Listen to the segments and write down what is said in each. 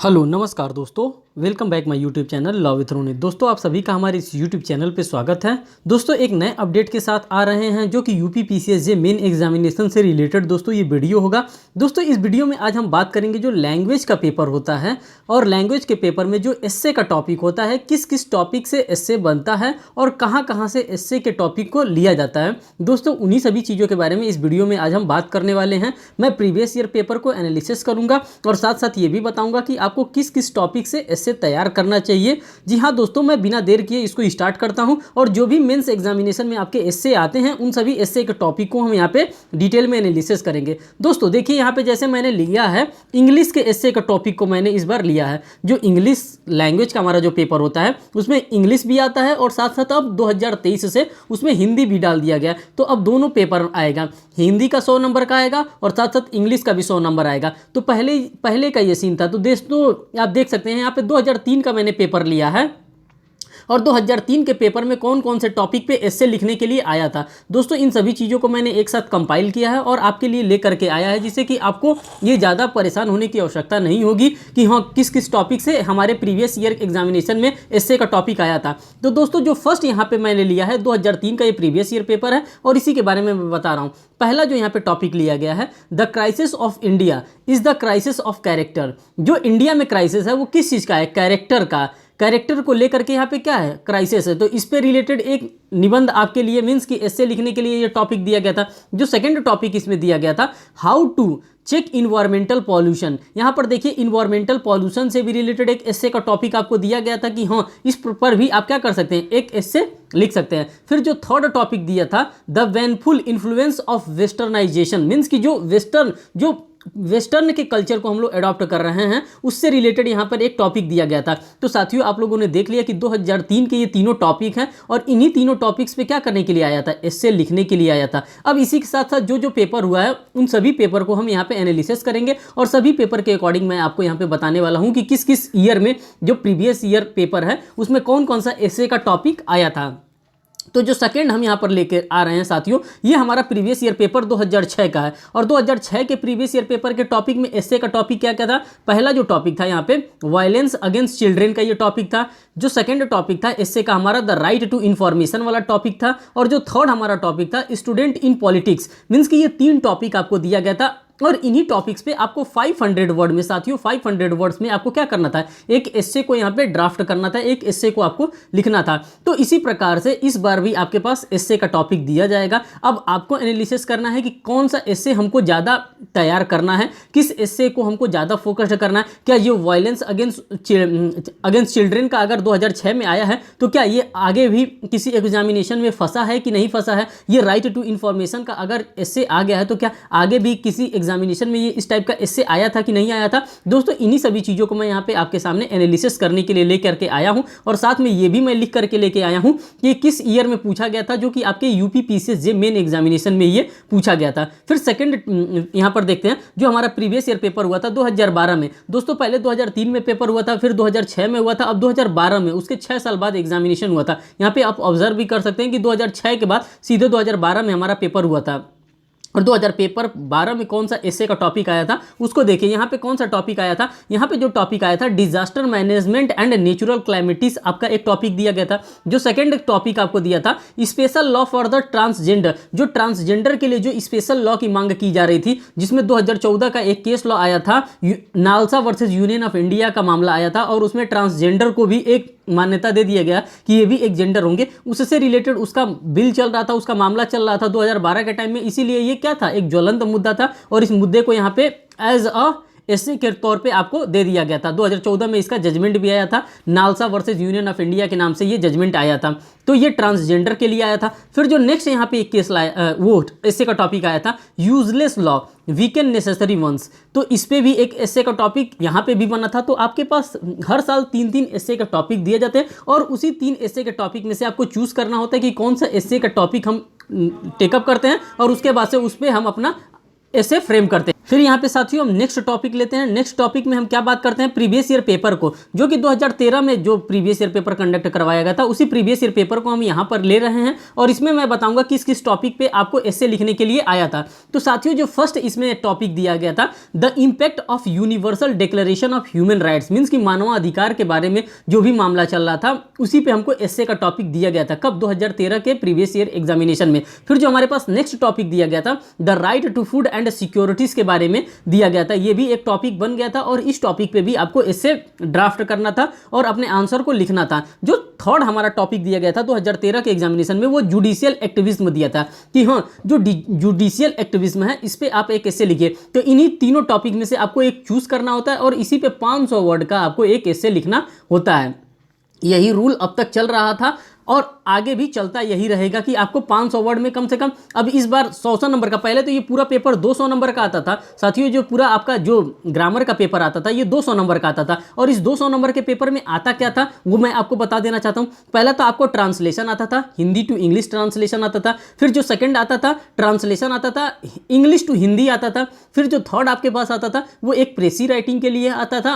Hello नमस्कार दोस्तों, welcome back my YouTube channel law with Ronit. दोस्तों आप सभी का हमारे इस यूट्यूब चैनल पे स्वागत है। दोस्तों एक नए अपडेट के साथ आ रहे हैं जो कि यूपी पीसीएसजे मेन एग्जामिनेशन से रिलेटेड दोस्तों ये वीडियो होगा। दोस्तों इस वीडियो में आज हम बात करेंगे जो लैंग्वेज का पेपर होता है और लैंग्वेज के पेपर में जो एस्से का टॉपिक होता है, किस किस टॉपिक से एस्से बनता है और कहाँ से एस्से के टॉपिक को लिया जाता है। दोस्तों उन्हीं सभी चीज़ों के बारे में इस वीडियो में आज हम बात करने वाले हैं। मैं प्रीवियस ईयर पेपर को एनालिसिस करूँगा और साथ साथ ये भी बताऊँगा कि आपको किस किस टॉपिक से एस्से तैयार करना चाहिए। जी हाँ दोस्तों, मैं बिना देर किए इसको स्टार्ट करता हूं और जो भी मेंस एग्जामिनेशन में आपके एस्से आते हैं उन सभी एस्से के टॉपिक को हम यहाँ पे डिटेल में एनालिसिस करेंगे। दोस्तों देखिए यहाँ पे जैसे मैंने लिया है इंग्लिश के एस्से का टॉपिक को मैंने इस बार लिया है। जो इंग्लिश लैंग्वेज का हमारा जो पेपर होता है उसमें इंग्लिश भी आता है और साथ साथ अब 2023 से उसमें हिंदी भी डाल दिया गया। तो अब दोनों पेपर आएगा, हिंदी का 100 नंबर का आएगा और साथ साथ इंग्लिश का भी 100 नंबर आएगा। तो पहले का ये सीन था। तो दोस्तों आप देख सकते हैं यहाँ पे 2003 का मैंने पेपर लिया है और 2003 के पेपर में कौन कौन से टॉपिक पे एस्से लिखने के लिए आया था। दोस्तों इन सभी चीज़ों को मैंने एक साथ कंपाइल किया है और आपके लिए लेकर के आया है, जिससे कि आपको ये ज़्यादा परेशान होने की आवश्यकता नहीं होगी कि हाँ किस किस टॉपिक से हमारे प्रीवियस ईयर एग्जामिनेशन में एस्से का टॉपिक आया था। तो दोस्तों जो फर्स्ट यहाँ पे मैंने लिया है 2003 का ये प्रीवियस ईयर पेपर है और इसी के बारे में मैं बता रहा हूँ। पहला जो यहाँ पे टॉपिक लिया गया है, the crisis of India is the crisis of character. जो इंडिया में क्राइसिस है वो किस चीज़ का है? कैरेक्टर का। कैरेक्टर को लेकर के यहाँ पे क्या है? क्राइसिस है। तो इस पे रिलेटेड एक निबंध आपके लिए मीन्स कि एस्से लिखने के लिए ये टॉपिक दिया गया था। जो सेकंड टॉपिक इसमें दिया गया था, how to check environmental pollution. यहाँ पर देखिए इन्वायरमेंटल पॉल्यूशन से भी रिलेटेड एक एस्से का टॉपिक आपको दिया गया था कि हाँ इस पर भी आप क्या कर सकते हैं, एक एस्से लिख सकते हैं। फिर जो थर्ड टॉपिक दिया था, the baneful influence of westernization, means कि जो वेस्टर्न के कल्चर को हम लोग अडॉप्ट कर रहे हैं उससे रिलेटेड यहाँ पर एक टॉपिक दिया गया था। तो साथियों आप लोगों ने देख लिया कि 2003 के ये तीनों टॉपिक हैं और इन्हीं तीनों टॉपिक्स पे क्या करने के लिए आया था? एस्से लिखने के लिए आया था। अब इसी के साथ साथ जो पेपर हुआ है उन सभी पेपर को हम यहाँ पे एनालिसिस करेंगे और सभी पेपर के अकॉर्डिंग मैं आपको यहाँ पे बताने वाला हूँ कि किस किस ईयर में जो प्रीवियस ईयर पेपर है उसमें कौन कौन सा एस्से का टॉपिक आया था। तो जो सेकंड हम यहाँ पर लेकर आ रहे हैं साथियों, ये हमारा प्रीवियस ईयर पेपर 2006 का है और 2006 के प्रीवियस ईयर पेपर के टॉपिक में एस्से का टॉपिक क्या क्या था? पहला जो टॉपिक था यहाँ पे वायलेंस अगेंस्ट चिल्ड्रेन का ये टॉपिक था। जो सेकंड टॉपिक था एस्से का हमारा द राइट टू इन्फॉर्मेशन वाला टॉपिक था और जो थर्ड हमारा टॉपिक था स्टूडेंट इन पॉलिटिक्स। मीन्स कि ये तीन टॉपिक आपको दिया गया था और इन्हीं टॉपिक्स पे आपको 500 वर्ड में साथियों 500 वर्ड्स में आपको क्या करना था? एक एस्से को यहाँ पे ड्राफ्ट करना था, एक एस्से को आपको लिखना था। तो इसी प्रकार से इस बार भी आपके पास एस्से का टॉपिक दिया जाएगा। अब आपको एनालिसिस करना है कि कौन सा एस्से हमको ज़्यादा तैयार करना है, किस एस्से को हमको ज़्यादा फोकस्ड करना है। क्या ये वायलेंस अगेंस्ट चिल्ड्रेन का अगर 2006 में आया है तो क्या ये आगे भी किसी एग्जामिनेशन में फंसा है कि नहीं फंसा है? ये राइट टू इन्फॉर्मेशन का अगर एस्से आ गया है तो क्या आगे भी किसी एग्जामिनेशन में ये इस टाइप का एस्से आया था कि नहीं आया था? दोस्तों इन्हीं सभी चीज़ों को मैं यहाँ पे आपके सामने एनालिसिस करने के लिए लेकर के आया हूँ और साथ में ये भी मैं लिख करके लेके आया हूँ कि किस ईयर में पूछा गया था, जो कि आपके यूपी पीसीएसजे मेन एग्जामिनेशन में ये पूछा गया था। फिर सेकंड यहाँ पर देखते हैं जो हमारा प्रीवियस ईयर पेपर हुआ था 2012 में। दोस्तों पहले 2003 में पेपर हुआ था, फिर 2006 में हुआ था, अब 2012 में, उसके 6 साल बाद एग्जामिनेशन हुआ था। यहाँ पे आप ऑब्जर्व भी कर सकते हैं कि 2006 के बाद सीधे 2012 में हमारा पेपर हुआ था। और 2012 में कौन सा एस्से का टॉपिक आया था उसको देखिए। यहाँ पे कौन सा टॉपिक आया था? यहाँ पे जो टॉपिक आया था डिजास्टर मैनेजमेंट एंड नेचुरल क्लाइमेटिस आपका एक टॉपिक दिया गया था। जो सेकंड टॉपिक आपको दिया था special law for the transgender. जो ट्रांसजेंडर के लिए जो स्पेशल लॉ की मांग की जा रही थी, जिसमें 2014 का एक केस लॉ आया था, NALSA versus union of India का मामला आया था और उसमें ट्रांसजेंडर को भी एक मान्यता दे दिया गया कि ये भी एक जेंडर होंगे। उससे रिलेटेड उसका बिल चल रहा था, उसका मामला चल रहा था 2012 के टाइम में। इसीलिए ये क्या था? एक ज्वलंत मुद्दा था और इस मुद्दे को यहाँ पे एज अ एस्से के तौर पे आपको दे दिया गया था। 2014 में इसका जजमेंट भी आया था, NALSA versus union of India के नाम से ये जजमेंट आया था। तो ये ट्रांसजेंडर के लिए आया था। फिर जो नेक्स्ट यहाँ पे एक केस लाया वो एस्से का टॉपिक आया था useless law weaken necessary ones. तो इस पे भी एक एस्से का टॉपिक यहाँ पे भी बना था। तो आपके पास हर साल 3-3 एस्से का टॉपिक दिए जाते हैं और उसी 3 एस्से के टॉपिक में से आपको चूज करना होता है कि कौन सा एस्से का टॉपिक हम टेकअप करते हैं और उसके बाद से उस पर हम अपना एस्से फ्रेम करते हैं। फिर यहाँ पे साथियों हम नेक्स्ट टॉपिक लेते हैं। नेक्स्ट टॉपिक में हम क्या बात करते हैं, प्रीवियस ईयर पेपर को, जो कि 2013 में जो प्रीवियस ईयर पेपर कंडक्ट करवाया गया था, उसी प्रीवियस ईयर पेपर को हम यहाँ पर ले रहे हैं और इसमें मैं बताऊंगा किस किस टॉपिक पे आपको एस्से लिखने के लिए आया था। तो साथियों जो फर्स्ट इसमें टॉपिक दिया गया था, the impact of universal declaration of human rights, means कि मानवाधिकार के बारे में जो भी मामला चल रहा था उसी पे हमको एस्से का टॉपिक दिया गया था। कब? 2013 के प्रीवियस ईयर एग्जामिनेशन में। फिर जो हमारे पास नेक्स्ट टॉपिक दिया गया था, the right to food and securities के बारे में दिया गया था। ये भी एक टॉपिक बन गया था और इस टॉपिक पे भी आपको इससे ड्राफ्ट करना था और अपने आंसर को लिखना था। जो थर्ड हमारा टॉपिक दिया गया था 2013 के एग्जामिनेशन में, वो जुडिशियल एक्टिविज्म दिया था कि हाँ जो जुडिशियल एक्टिविज्म है इस पे आप एक एस्से लिखिए। तो इन्हीं तीनों टॉपिक में से आपको एक चूज करना होता है और इसी पे 500 वर्ड का आपको एक एस्से लिखना होता है। यही रूल अब तक चल रहा था और आगे भी चलता यही रहेगा कि आपको 500 वर्ड में कम से कम, अब इस बार 100 नंबर का, पहले तो ये पूरा पेपर 200 नंबर का आता था साथियों। जो पूरा आपका जो ग्रामर का पेपर आता था ये 200 नंबर का आता था और इस 200 नंबर के पेपर में आता क्या था वो मैं आपको बता देना चाहता हूँ। पहला तो आपको ट्रांसलेशन आता था, हिंदी टू इंग्लिश ट्रांसलेशन आता था। फिर जो सेकंड आता था ट्रांसलेशन आता था, इंग्लिश टू हिंदी आता था। फिर जो थर्ड आपके पास आता था वो एक प्रेसी राइटिंग के लिए आता था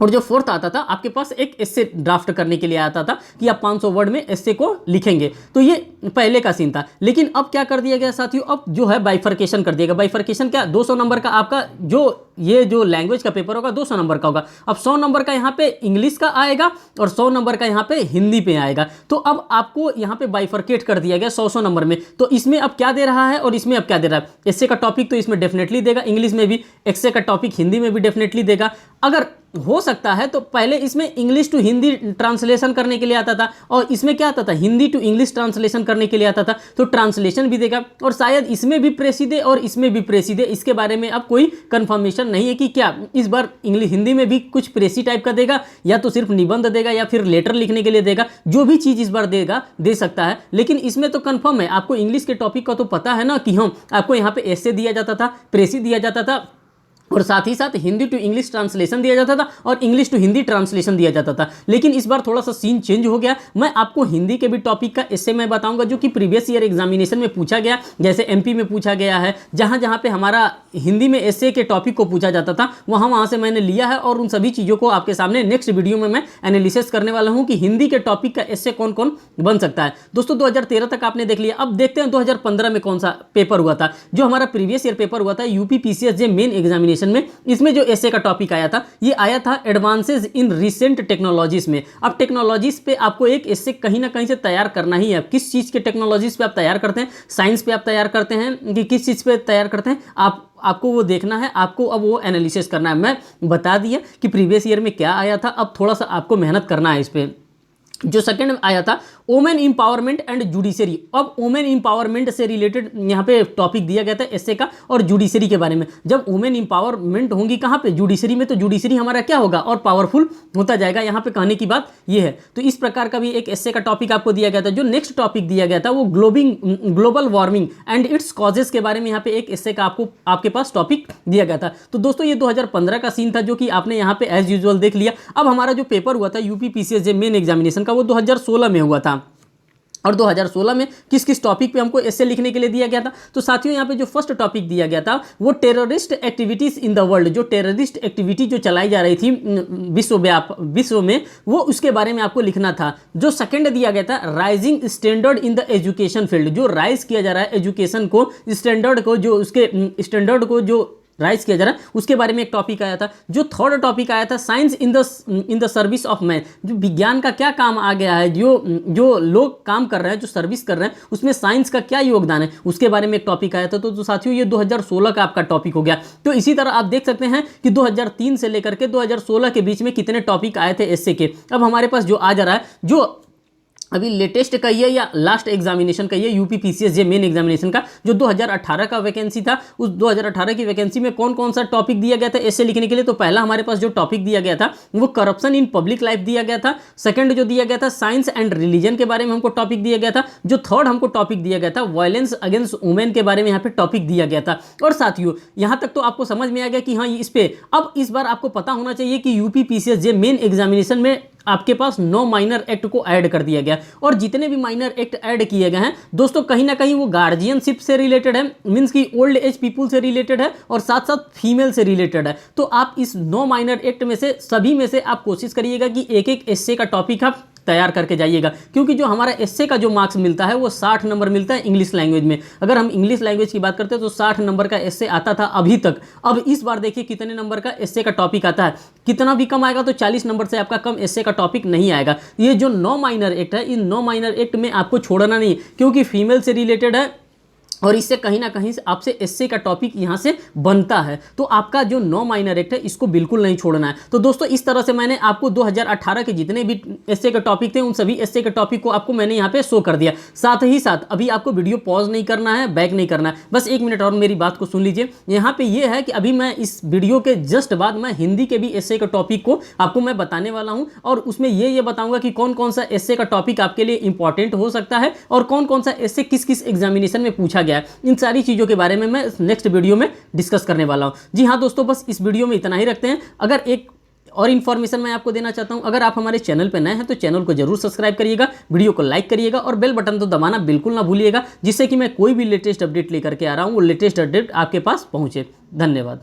और जो फोर्थ आता था आपके पास एक एस्से ड्राफ्ट करने के लिए आता था कि आप 500 वर्ड में एस्से को लिखेंगे। तो ये पहले का सीन था। लेकिन अब क्या कर दिया गया साथियों, अब जो है बाइफर्केशन कर दिया गया। बाइफर्केशन क्या, 200 नंबर का आपका जो लैंग्वेज का पेपर होगा 200 नंबर का होगा। अब 100 नंबर का यहाँ पे इंग्लिश का आएगा और 100 नंबर का यहाँ पे हिंदी पे आएगा। तो अब आपको यहाँ पे बाइफर्केट कर दिया गया 100 नंबर में। तो इसमें अब क्या दे रहा है और इसमें अब क्या दे रहा है, एस्से का टॉपिक तो इसमें डेफिनेटली देगा, इंग्लिश में भी, एस्से का टॉपिक हिंदी में भी डेफिनेटली देगा। अगर हो सकता है तो पहले इसमें इंग्लिश टू हिंदी ट्रांसलेशन करने के लिए आता था और इसमें क्या आता था, हिंदी टू इंग्लिश ट्रांसलेशन करने के लिए आता था। तो ट्रांसलेशन भी देगा और शायद इसमें भी प्रेसी दे और इसमें भी प्रेसी दे। इसके बारे में अब कोई कंफर्मेशन नहीं है कि क्या इस बार इंग्लिश हिंदी में भी कुछ प्रेसी टाइप का देगा या तो सिर्फ निबंध देगा या फिर लेटर लिखने के लिए देगा। जो भी चीज़ इस बार देगा दे सकता है, लेकिन इसमें तो कंफर्म है। आपको इंग्लिश के टॉपिक का तो पता है ना कि हाँ आपको यहाँ पे एस्से दिया जाता था, प्रेसी दिया जाता था और साथ ही साथ हिंदी टू इंग्लिश ट्रांसलेशन दिया जाता था और इंग्लिश टू हिंदी ट्रांसलेशन दिया जाता था। लेकिन इस बार थोड़ा सा सीन चेंज हो गया। मैं आपको हिंदी के भी टॉपिक का एस्से मैं बताऊंगा जो कि प्रीवियस ईयर एग्जामिनेशन में पूछा गया, जैसे एमपी में पूछा गया है। जहां जहां पे हमारा हिंदी में एस्से के टॉपिक को पूछा जाता था वहां से मैंने लिया है और उन सभी चीज़ों को आपके सामने नेक्स्ट वीडियो में मैं एनालिसिस करने वाला हूँ कि हिंदी के टॉपिक का एस्से कौन कौन बन सकता है। दोस्तों 2013 तक आपने देख लिया। अब देखते हैं 2015 में कौन सा पेपर हुआ था। जो हमारा प्रीवियस ईयर पेपर हुआ था यूपी पीसीएसजे मेन एग्जामिनेशन में, इसमें जो एस्से का टॉपिक आया था ये आया था एडवांसेस इन रिसेंट टेक्नोलॉजीज में। अब टेक्नोलॉजीज पे आपको एक एस्से कहीं ना कहीं से तैयार करना ही है। किस चीज़ के टेक्नोलॉजीज पे आप तैयार करते हैं, साइंस पे आप तैयार करते हैं कि किस चीज़ पे तैयार करते हैं, आपको वो देखना है, आपको अब वो एनालिसिस करना है। मैं बता दिया कि प्रीवियस ईयर में क्या आया था, अब थोड़ा सा आपको मेहनत करना है इस पर। जो सेकंड आया था वोमेन इंपावरमेंट एंड जुडिशरी। अब वोमेन इंपावरमेंट से रिलेटेड यहाँ पे टॉपिक दिया गया था एस्से का और जुडिशरी के बारे में। जब वोमेन इंपावरमेंट होंगी कहाँ पे, जुडिशरी में, तो जुडिशरी हमारा क्या होगा और पावरफुल होता जाएगा। यहाँ पे कहने की बात ये है। तो इस प्रकार का भी एक एस्से का टॉपिक आपको दिया गया था। जो नेक्स्ट टॉपिक दिया गया था वो global warming and its causes के बारे में यहाँ पे एक एस्से का आपके पास टॉपिक दिया गया था। तो दोस्तों ये 2015 का सीन था जो कि आपने यहाँ पे एज यूजुअल देख लिया। अब हमारा जो पेपर हुआ था यूपी पीसीएसजे मेन एग्जामिनेशन का वो 2016 में हुआ था और 2016 में किस किस टॉपिक पे हमको एस्से लिखने के लिए दिया गया था। तो साथियों यहाँ पे जो फर्स्ट टॉपिक दिया गया था वो terrorist activities in the world. जो टेररिस्ट एक्टिविटी जो चलाई जा रही थी विश्व में वो उसके बारे में आपको लिखना था। जो सेकंड दिया गया था rising standard in the education field. जो राइज किया जा रहा है एजुकेशन को, स्टैंडर्ड को, जो उसके स्टैंडर्ड को जो राइज किया जा रहा है उसके बारे में एक टॉपिक आया था। जो थर्ड टॉपिक आया था science in the service of man. जो विज्ञान का क्या काम आ गया है, जो लोग काम कर रहे हैं, जो सर्विस कर रहे हैं, उसमें साइंस का क्या योगदान है, उसके बारे में एक टॉपिक आया था। तो साथियों ये 2016 का आपका टॉपिक हो गया। तो इसी तरह आप देख सकते हैं कि 2003 से लेकर के 2016 के बीच में कितने टॉपिक आए थे एस्से के। अब हमारे पास जो आ जा रहा है, जो अभी लेटेस्ट कहिए या लास्ट एग्जामिनेशन कहिए यूपी पीसीएसजे मेन एग्जामिनेशन का, जो 2018 का वैकेंसी था, उस 2018 की वैकेंसी में कौन कौन सा टॉपिक दिया गया था एस्से लिखने के लिए। तो पहला हमारे पास जो टॉपिक दिया गया था वो करप्शन इन पब्लिक लाइफ दिया गया था। सेकंड जो दिया गया था साइंस एंड रिलीजन के बारे में हमको टॉपिक दिया गया था। जो थर्ड हमको टॉपिक दिया गया था वायलेंस अगेंस्ट वुमेन के बारे में यहाँ पे टॉपिक दिया गया था। और साथियों यहाँ तक तो आपको समझ में आ गया कि हाँ इस पे अब इस बार आपको पता होना चाहिए कि यूपी पीसीएसजे मेन एग्जामिनेशन में आपके पास 9 माइनर एक्ट को ऐड कर दिया गया। और जितने भी माइनर एक्ट ऐड किए गए हैं दोस्तों, कहीं ना कहीं वो गार्जियनशिप से रिलेटेड है, मीन्स की ओल्ड एज पीपुल से रिलेटेड है और साथ साथ फीमेल से रिलेटेड है। तो आप इस 9 माइनर एक्ट में से सभी में से आप कोशिश करिएगा कि एक एक एस्से का टॉपिक आप तैयार करके जाइएगा, क्योंकि जो हमारा एस्से का जो मार्क्स मिलता है वो 60 नंबर मिलता है इंग्लिश लैंग्वेज में। अगर हम इंग्लिश लैंग्वेज की बात करते हैं तो 60 नंबर का एस्से आता था अभी तक। अब इस बार देखिए कितने नंबर का एस्से का टॉपिक आता है, कितना भी कम आएगा तो 40 नंबर से आपका कम एस्से का टॉपिक नहीं आएगा। ये जो 9 माइनर एक्ट है, इन 9 माइनर एक्ट में आपको छोड़ना नहीं, क्योंकि फीमेल से रिलेटेड है और इससे कहीं ना कहीं आपसे एस्से का टॉपिक यहाँ से बनता है। तो आपका जो 9 माइनर एक्ट है इसको बिल्कुल नहीं छोड़ना है। तो दोस्तों इस तरह से मैंने आपको 2018 के जितने भी एस्से के टॉपिक थे उन सभी एस्से के टॉपिक को आपको मैंने यहाँ पे शो कर दिया। साथ ही साथ अभी आपको वीडियो पॉज नहीं करना है, बैक नहीं करना है, बस 1 मिनट और मेरी बात को सुन लीजिए। यहाँ पे ये है कि अभी मैं इस वीडियो के जस्ट बाद मैं हिंदी के भी एस्से के टॉपिक को आपको मैं बताने वाला हूँ और उसमें ये बताऊंगा कि कौन कौन सा एस्से का टॉपिक आपके लिए इंपॉर्टेंट हो सकता है और कौन कौन सा एस्से किस किस एग्जामिनेशन में पूछा गया है। इन सारी चीज़ों के बारे में मैं नेक्स्ट वीडियो में डिस्कस करने वाला हूं। जी हाँ दोस्तों, बस इस वीडियो में इतना ही रखते हैं। अगर एक और इन्फॉर्मेशन मैं आपको देना चाहता हूं, अगर आप हमारे चैनल पर नए हैं तो चैनल को जरूर सब्सक्राइब करिएगा, वीडियो को लाइक करिएगा और बेल बटन तो दबाना बिल्कुल ना भूलिएगा, जिससे कि मैं कोई भी लेटेस्ट अपडेट लेकर के आ रहा हूं वो लेटेस्ट अपडेट आपके पास पहुंचे। धन्यवाद।